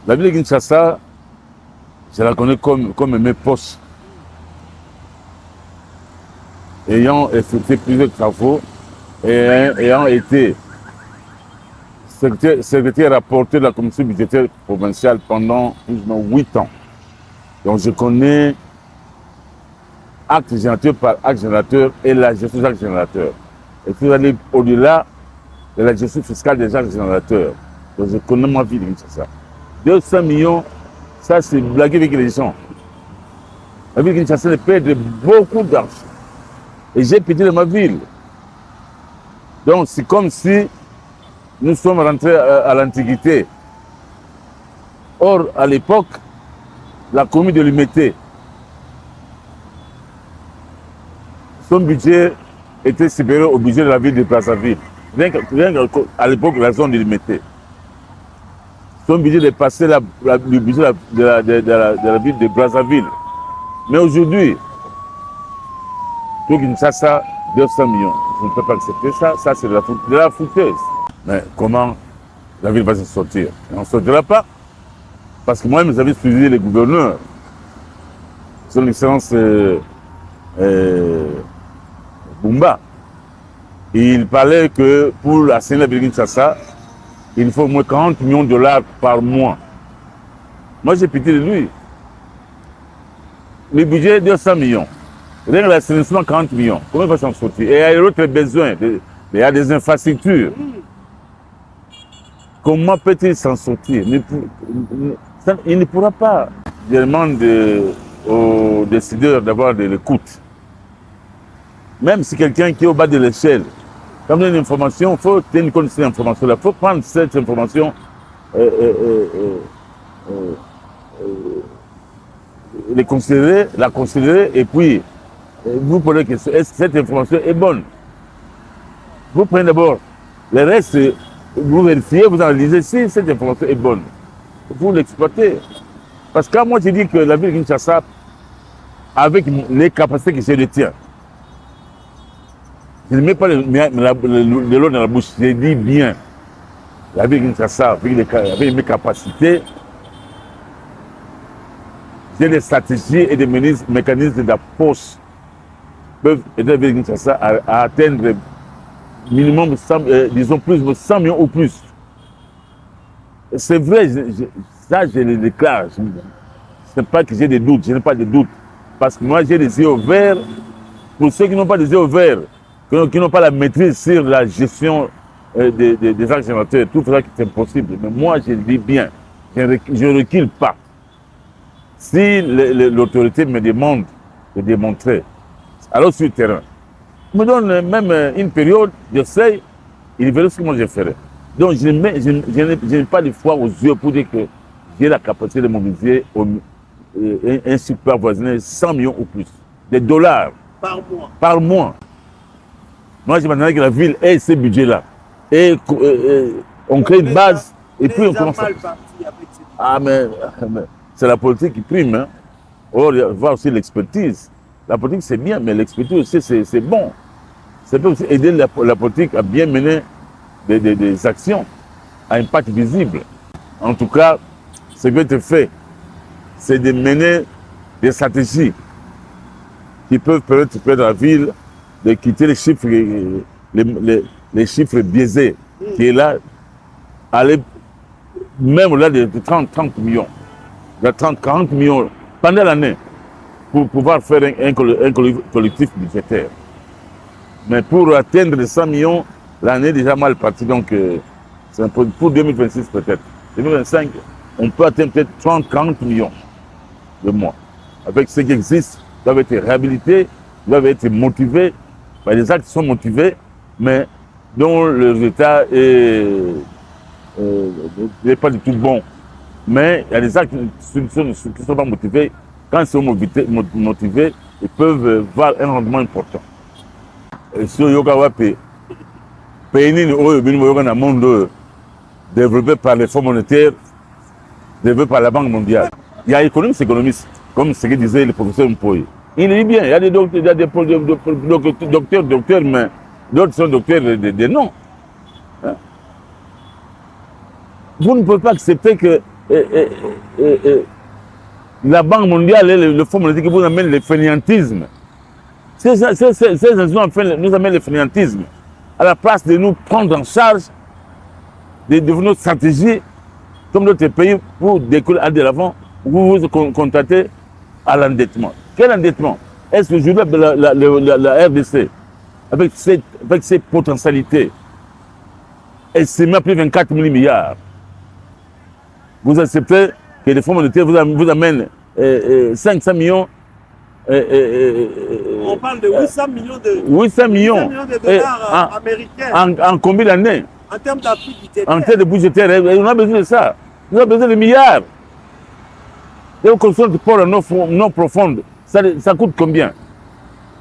La ville de Kinshasa, je la connais comme mes poches. Ayant effectué plusieurs travaux et ayant été secrétaire rapporteur de la commission budgétaire provinciale pendant plus ou moins 8 ans. Donc je connais acte générateur par acte générateur et la gestion des actes générateurs. Et puis aller au-delà de la gestion fiscale des actes générateurs. Donc je connais ma vie de Kinshasa. 200 millions, ça c'est blaguer avec les gens. La ville de Kinshasa perd beaucoup d'argent. Et j'ai pitié de ma ville. Donc c'est comme si nous sommes rentrés à l'Antiquité. Or, à l'époque, la commune de Limete, son budget était supérieur au budget de la ville de Brazzaville. Rien qu'à l'époque, la zone de Limete. Son budget dépassait le budget de la ville de Brazzaville. Mais aujourd'hui, tout Kinshasa, 200 millions. Je ne peux pas accepter ça. Ça, c'est de la fouteuse. Mais comment la ville va se sortir? On ne sortira pas. Parce que moi-même, j'avais suivi les gouverneurs. Son excellence Bumba. Il parlait que pour la ville de Kinshasa, il faut au moins 40 millions de dollars par mois. Moi, j'ai pitié de lui. Le budget est 200 millions. Rien que l'assainissement, 40 millions. Comment il va s'en sortir? Et il y a d'autres besoins. Il y a des infrastructures. Comment peut-il s'en sortir? Il ne pourra pas. Je demande aux décideurs d'avoir de l'écoute. Même si quelqu'un qui est au bas de l'échelle, quand on a une information, il faut tenir compte de cette information-là. Il faut prendre cette information, la considérer, et puis vous posez la question, est-ce que cette information est bonne? Vous prenez d'abord le reste, vous vérifiez, vous analysez si cette information est bonne. Vous l'exploitez. Parce que quand moi je dis que la ville de Kinshasa, avec les capacités que je détiens, je ne mets pas de l'eau dans la bouche, je dis bien, la ville de Kinshasa, avec mes capacités, j'ai des stratégies et des mécanismes d'approche qui peuvent aider la ville de Kinshasa à atteindre minimum, disons plus de 100 millions ou plus. C'est vrai, ça je le déclare. Ce n'est pas que j'ai des doutes, je n'ai pas de doutes. Parce que moi j'ai des yeux ouverts. Pour ceux qui n'ont pas des yeux ouverts, qui n'ont pas la maîtrise sur la gestion des actes générateurs, tout ça qui est impossible. Mais moi je le dis bien, je ne recule pas. Si l'autorité me demande de démontrer, alors sur le terrain, me donne même une période, j'essaie, il verra ce que moi je ferai. Donc je n'ai pas de foi aux yeux pour dire que j'ai la capacité de mobiliser un super voisinage 100 millions ou plus de dollars par mois. Moi je m'attendais que la ville ait ce budget-là. Et on crée une base et puis on commence à... Ah mais c'est la politique qui prime. Hein. Or, il y a aussi l'expertise. La politique, c'est bien, mais l'expertise aussi, c'est bon. Ça peut aussi aider la politique à bien mener des actions à impact visible. En tout cas, ce qui va être fait, c'est de mener des stratégies qui peuvent permettre à la ville de quitter les chiffres, les chiffres biaisés, qui est là, aller même au-delà de 30 millions. Il y a 30-40 millions pendant l'année pour pouvoir faire un collectif budgétaire. Mais pour atteindre les 100 millions, l'année est déjà mal partie. Donc, c'est pour 2026 peut-être. 2025, on peut atteindre peut-être 30-40 millions de mois. Avec ce qui existe, ils doivent être réhabilités, ils doivent être motivés. Ben, les actes sont motivés, mais dont le résultat n'est pas du tout bon. Mais il y a des actes qui ne sont pas motivés. Quand ils sont motivés, ils peuvent avoir un rendement important. Si vous avez pays dans le monde développé par les fonds monétaires, développé par la Banque mondiale, il y a économistes, comme ce que disait le professeur Mpoye. Il dit bien, il y a des docteurs, mais d'autres sont docteurs de noms. Hein? Vous ne pouvez pas accepter que la Banque mondiale et le Fonds monétaire qui vous amènent le fainéantisme. Ces institutions nous amènent le fainéantisme. À la place de nous prendre en charge de notre stratégie, comme d'autres pays, pour décoller à de l'avant, vous vous contentez à l'endettement. Quel endettement? Est-ce que aujourd'hui la RDC, avec ses potentialités, estimées à plus de 24 000 milliards, vous acceptez que les fonds monétaires vous amènent 500 millions. On parle de 800 millions de, 800 millions de dollars américains. En combien d'années? En termes d'appui budgétaire. En termes de budgétaire, on a besoin de ça. On a besoin de milliards. Et on construit le port en eau profonde. Ça coûte combien?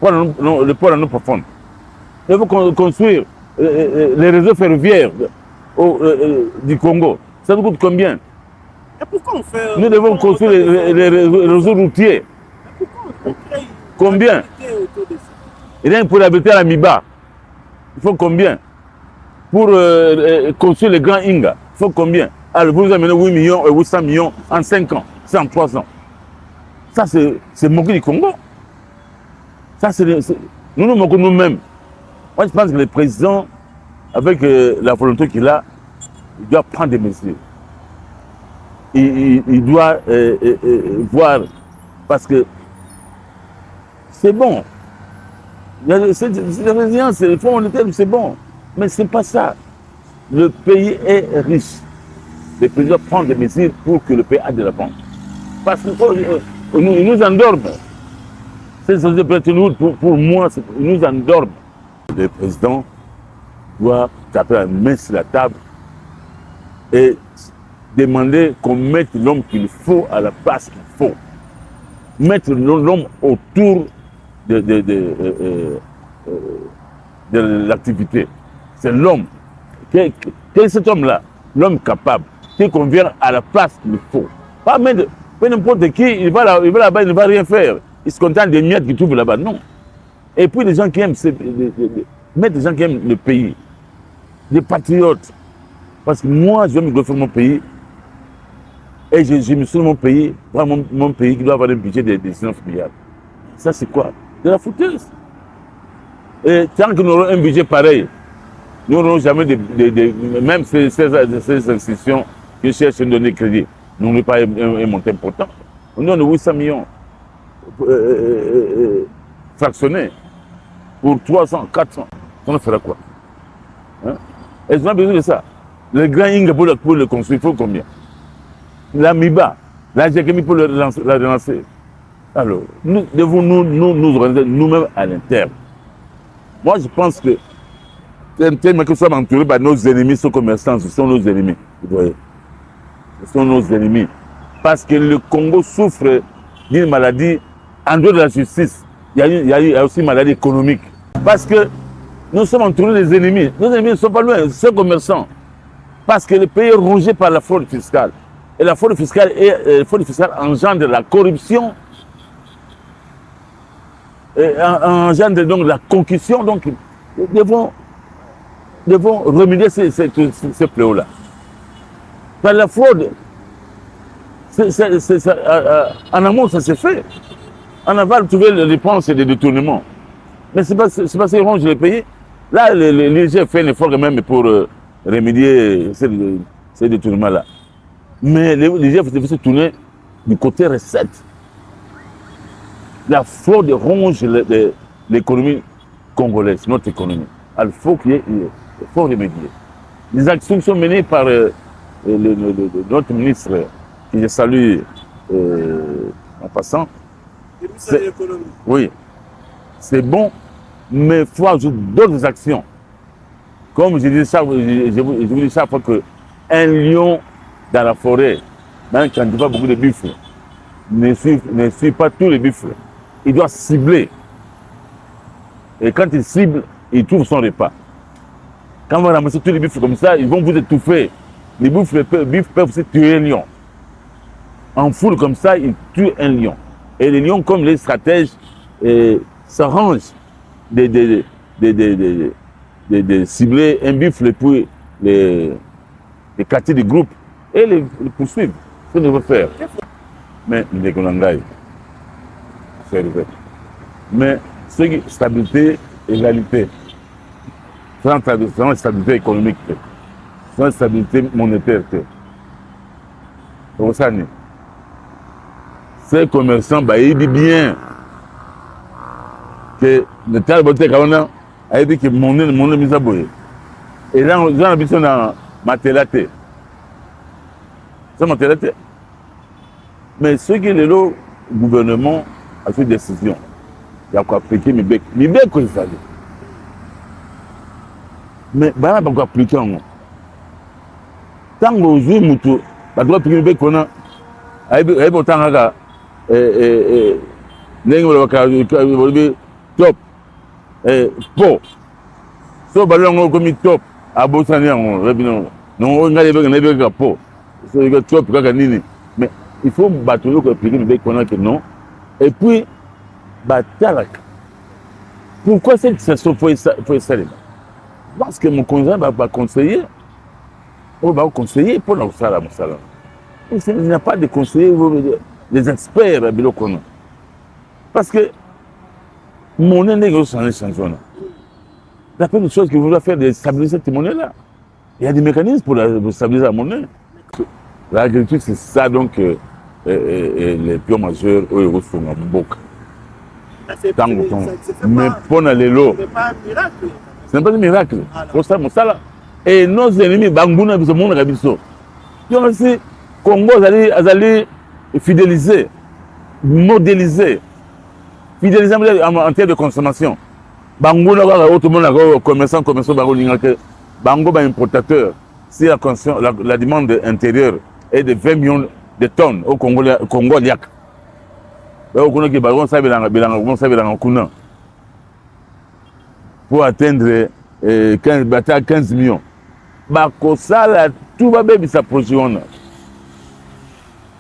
Le port en eau profonde. Il faut construire les réseaux ferroviaires du Congo. Ça nous coûte combien? Et pourquoi on fait... Nous devons construire les réseaux routiers. Mais pourquoi on crée combien? Et rien pour habiter à la Miba. Il faut combien? Pour construire les grands Inga, il faut combien? Alors vous amenez 8 millions et 800 millions en 5 ans, c'est en 3 ans. Ça, c'est moquer du Congo. Ça, nous nous moquons nous-mêmes. Moi, je pense que le président, avec la volonté qu'il a, il doit prendre des mesures. Il doit voir, parce que c'est bon. La résilience, le fonds monétaire, c'est bon. Mais ce n'est pas ça. Le pays est riche. Le président prend des mesures pour que le pays ait de la banque. Parce qu'ils nous endorment. C'est pour moi, ils nous endorment. Le président doit taper la main sur la table et demander qu'on mette l'homme qu'il faut à la place qu'il faut. Mettre l'homme autour de l'activité. C'est l'homme. Quel est cet homme-là? L'homme capable, qui convient à la place qu'il faut. Pas n'importe qui, il va là-bas, il ne va rien faire. Il se contente des miettes qu'il trouve là-bas. Non. Et puis les gens qui aiment, mettre des gens qui aiment le pays, des patriotes. Parce que moi, je veux me gouverner mon pays. Et je me souviens de mon pays, vraiment mon pays qui doit avoir un budget de 19 milliards. Ça, c'est quoi? De la fouteuse. Et tant que nous aurons un budget pareil, nous n'aurons jamais même ces institutions qui cherchent à nous donner crédit. Nous n'avons pas un montant important. On donne 800 millions fractionnés pour 300, 400. On fera quoi? Hein? Ils ont besoin de ça. Le grand Inga pour le construire, il faut combien? La MIBA, la GKMI pour la relancer. Alors, nous devons nous organiser nous-mêmes à l'interne. Moi, je pense que tellement que nous sommes entourés par nos ennemis, ces commerçants, ce sont nos ennemis. Vous voyez? Ce sont nos ennemis. Parce que le Congo souffre d'une maladie en dehors de la justice. Il y a aussi une maladie économique. Parce que nous sommes entourés des ennemis. Nos ennemis ne sont pas loin, ces commerçants. Parce que le pays est rongé par la fraude fiscale. Et la fraude fiscale engendre la corruption, engendre donc la concussion. Donc, nous devons remédier ces fléaux-là. Par la fraude, en amont, ça s'est fait. En aval, trouver les réponses et des détournements. Mais c'est pas ça qui ronge le pays. Là, l'IG fait un effort quand même pour remédier ces détournements-là. Mais l'IG faut se tourner du côté recette. La fraude ronge l'économie congolaise, notre économie. Alors, il faut remédier. Les actions sont menées par notre ministre, que je salue en passant. Oui, c'est bon, mais il faut ajouter d'autres actions. Comme je vous dis chaque fois qu'un lion dans la forêt, même quand il n'y a pas beaucoup de buffles, ne suit pas tous les buffles. Il doit cibler. Et quand il cible, il trouve son repas. Quand vous ramassez tous les buffles comme ça, ils vont vous étouffer. Les buffles peuvent aussi tuer un lion. En foule comme ça, ils tuent un lion. Et les lions, comme les stratèges, s'arrangent de cibler un buffle et puis les quartiers du groupe et les poursuivre. Ce qu'il faut faire. Mais ndeko na ngai, c'est vrai. Mais ce qui stabilité, égalité, sans stabilité économique, sans stabilité monétaire. Pour ça, ces commerçants, ils disent bien que le tel beauté qu'on a dit que mon mise à boyer. Et là, on a besoin de matelaté. C'est matelaté. Mais ce que le gouvernement a fait décision, il y a quoi appliquer mes becs. Mes becs, c'est ça. Mais il y a quoi appliquer en tant que vous jouez, il y a quoi appliquer mes becs qu'on a. Il y a autant de top. Po. So ballon comme top. À Bossania, non, on a des po. C'est top, mais il faut battre le appliquer mes becs qu'on a que non. Et puis, pourquoi cette situation faut essayer? Parce que mon conseiller va conseiller. On va conseiller pour nous faire la salle. Il n'y a pas de conseillers, des experts à Bilokono. Parce que mon monnaie est changée. La première chose que vous voulez faire, c'est stabiliser cette monnaie-là. Il y a des mécanismes pour stabiliser la monnaie. L'agriculture, c'est ça donc les pions majeurs au sont en boucle. Mais pour aller là, ce n'est pas un miracle. Pour ça, et nos ennemis, Bangouna, ils sont mon rabisso. Ils ont aussi, Congo, ils allaient fidéliser, modéliser, fidéliser en termes de consommation. Bangouna, tout le monde, commerçant, Bango, importateur, si la demande intérieure est de 20 millions de tonnes au Congo, liak. Pour atteindre 15 millions. Tout va bien sa production.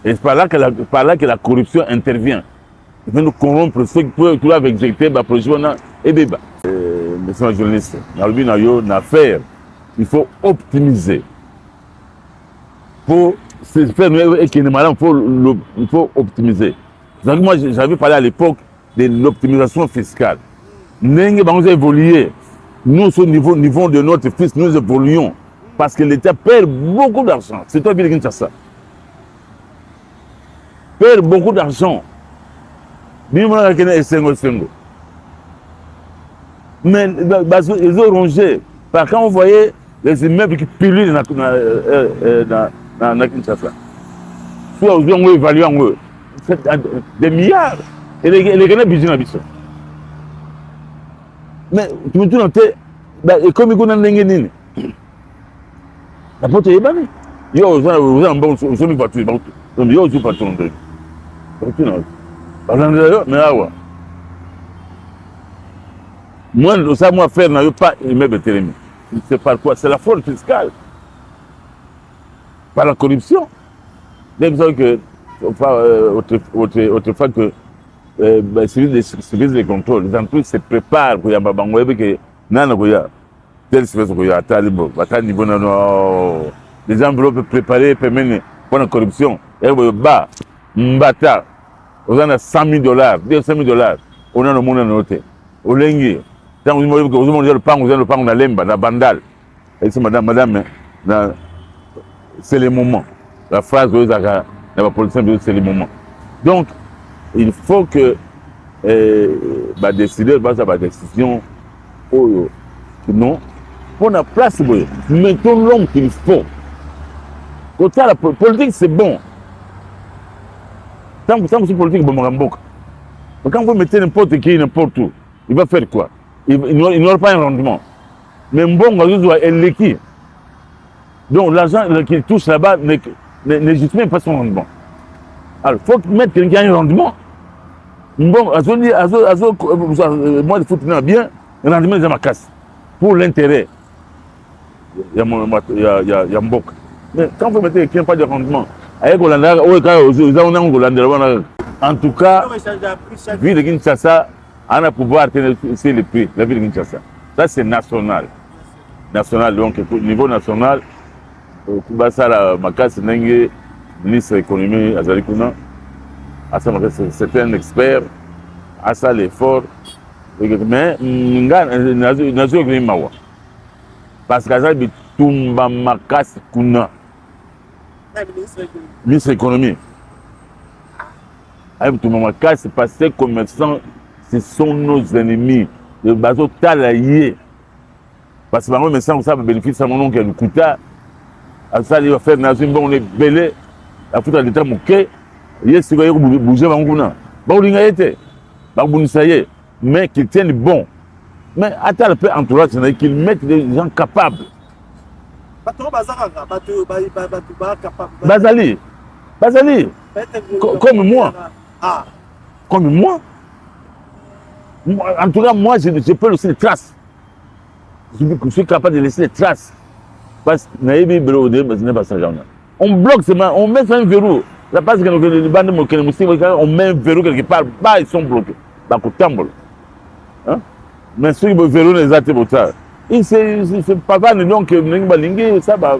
Et c'est par là que la corruption intervient. Il faut nous corrompre ceux qui peuvent exécuter la production. Et bien, monsieur le journaliste, dans une affaire, il faut optimiser. Pour se faire il faut optimiser. Moi, j'avais parlé à l'époque de l'optimisation fiscale. Nous avons évolué. Nous, au niveau de notre fils, nous évoluons. Parce que l'État perd beaucoup d'argent. C'est toi qui dis ça. Perd beaucoup d'argent. Mais ils ont rongé. Par quand vous voyez les immeubles qui pilulent dans Kinshasa. Soit ils ont évalué en eux. Des milliards. Et les Ghanais budget dans Bissau. Mais tu me dis, comme ils ont dit, la porte est bonne. Yo, vous avez un bon voiture. Yo, vous pas tourner. Moi, ça, moi, faire n'a pas immeuble télémi. C'est par quoi? C'est la fraude fiscale. Par la corruption. Même que autrefois que service de contrôle, les entreprises se préparent pour y avoir que tel service pour y avoir niveau les enveloppes préparées permettent pour la corruption. Et bas, mbata, on a $100 000, $200 000, on a le monde à noter. Au lengue, tant que vous avez le pan, on a lemba, la bandale. Et c'est madame, c'est le moment. La phrase de la police, c'est le moment. Donc, il faut que les décideurs fassent la décision. Sinon, pour la place, mettons l'homme qu'il faut. Côté la politique, c'est bon. Tant que c'est politique, mais quand vous mettez n'importe qui, n'importe où, il va faire quoi? Il n'aura pas un rendement. Mais bon, il l'équipe. Donc l'argent qu'il touche là-bas ne justifie pas son rendement. Alors, il faut mettre quelqu'un qui a un rendement. Bon, moi, le foot n'est bien, le rendement est ma casse. Pour l'intérêt, il y a Mbok. Mais quand vous mettez quelqu'un pas de rendement, en tout cas, vu de Kinshasa, on a pouvoir tenir le prix, la ville de Kinshasa. Ça, c'est national. National, donc, au niveau national, Kubasa, ma casse, ministre de l'économie azali kuna c'est un expert asa l'effort mais nazo ekoni mawa parce que azali bitumba makasi kuna ministre de l'économie ayi bitumba makasi parce que commerçants ce sont nos ennemis bazotala ye parce que bango commerçant kosala babénéfice ya mononke ya lokuta asali affaire nazwi mbongo na ebele afuta leta moke ye siko ye kobouge bango kuna bakolinga ye te bakobundisa ye mais qu'il tienne bon mais atala mpe entourage na ye qu'il mette des gens capables bazali comme moi comme moi en tout cas moi je peux laisser des traces je suis capable de laisser des traces parce que on bloque seulement, on met un verrou. La base que les bandes on met un verrou quelque part, bah ils sont bloqués. Bah hein? Mais ceux qui verrou les attributs, c'est pas vrai donc ça va.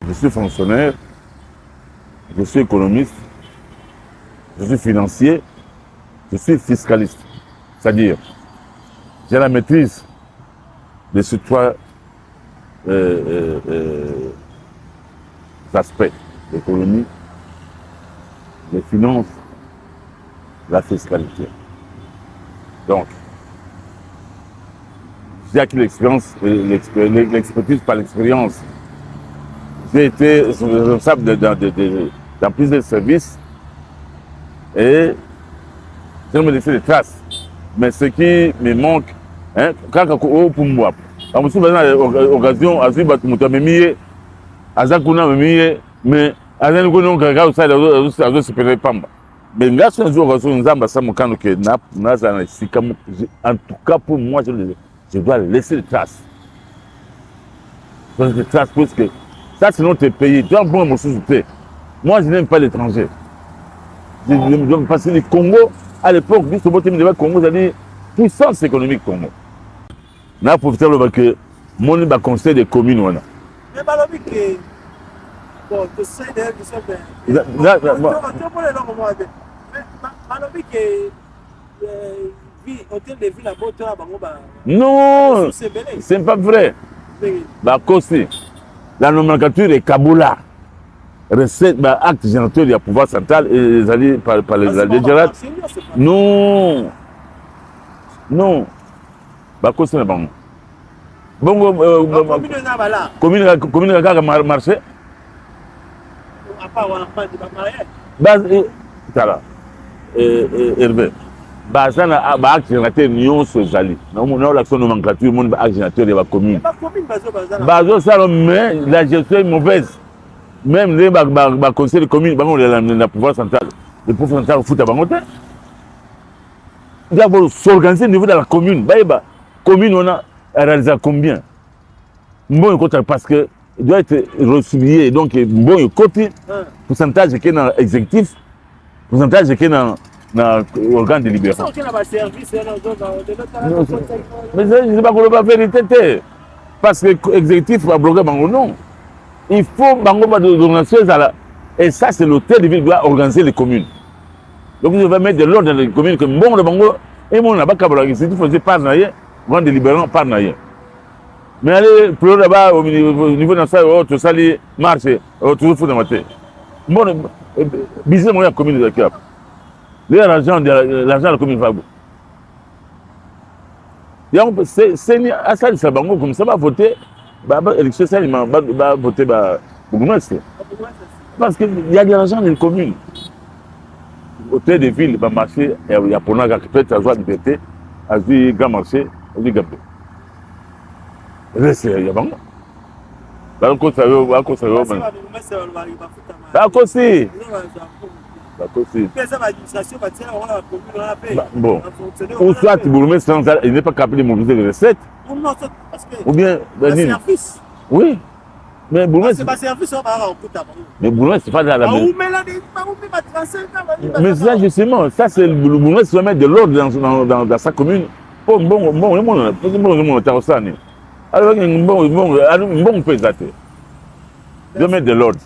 Je suis fonctionnaire, je suis économiste, je suis financier, je suis fiscaliste. C'est-à-dire, j'ai la maîtrise de ces trois aspects, l'économie, les finances, la fiscalité. Donc, j'ai acquis l'expérience, l'expertise par l'expérience. J'ai été responsable dans plusieurs services et je me laissé des traces. Mais ce qui me manque, hein, quand pour moi, je suis l'occasion, à suivre mon ami, à Zakuna, mais à Zanoukono, à se pamba. Mais là, c'est un jour, nous avons en tout cas, pour moi, je dois laisser des traces. Des traces, parce que ça, c'est notre pays. Tu as bon mon société. Moi, je n'aime pas l'étranger. Parce que le Congo, à l'époque, le Congo, c'est-à-dire puissance économique Congo. On a profité que mon conseil des communes. Mais balobi que bon, tu sais d'ailleurs que c'est bien. Balobi que hôtel de ville à Boto à Bangoba. Non, c'est pas vrai. Bah aussi, la nomenclature est Kaboula. Recette, bah acte générateur du pouvoir central et les alliés par les alliés. Non, non. Bah quoi c'est bon. Bon, commune a marché. À part base tala Hervé base na ba acte générateur nyonso ezali na l'action nomenclature monde ba acte générateur de la commune bazo ça mais la gestion est mauvaise même les ba conseil de commune ba la pouvoir central le pouvoir central fout à bangote il doit s'organiser au niveau de la commune ba commune on a réalisé combien bon parce que il doit être reçu donc bon côté pourcentage qui est dans l'exécutif pourcentage qui est dans l'organe délibérant mais je ne sais pas la vérité parce que l'exécutif va bloquer bango non il faut bango d'organisation et ça c'est l'hôtel de ville doit organiser les communes donc je vais mettre de l'ordre dans les communes que bon le bango et mon là-bas l'exécutif faisait pas naïe grand délibérant pas naïe. Mais allez, plus là-bas, au niveau de ça, tu sali marché, tu fous dans ma tête. Bon, business moyen commune de Cap. L'argent de la commune va. C'est à ça, ça va comme ça va voter. L'élection, ça va voter bourgmestre. Parce qu'il y a de l'argent dans les communes. Hôtel de ville, va marcher, il y a pour nous peut-être avoir liberté, à du grand marché, à du gabé. C'est ya bango bakosa yo bakosi bon ou soit bourgmestre il n'est pas capable de mobiliser les recettes ou bien oui mais bourgmestre mais bourgmestre c'est pas dans la mais ça justement ça c'est le bourgmestre doit mettre de l'ordre dans sa commune bon alors, bon peut être. Je mets de l'ordre.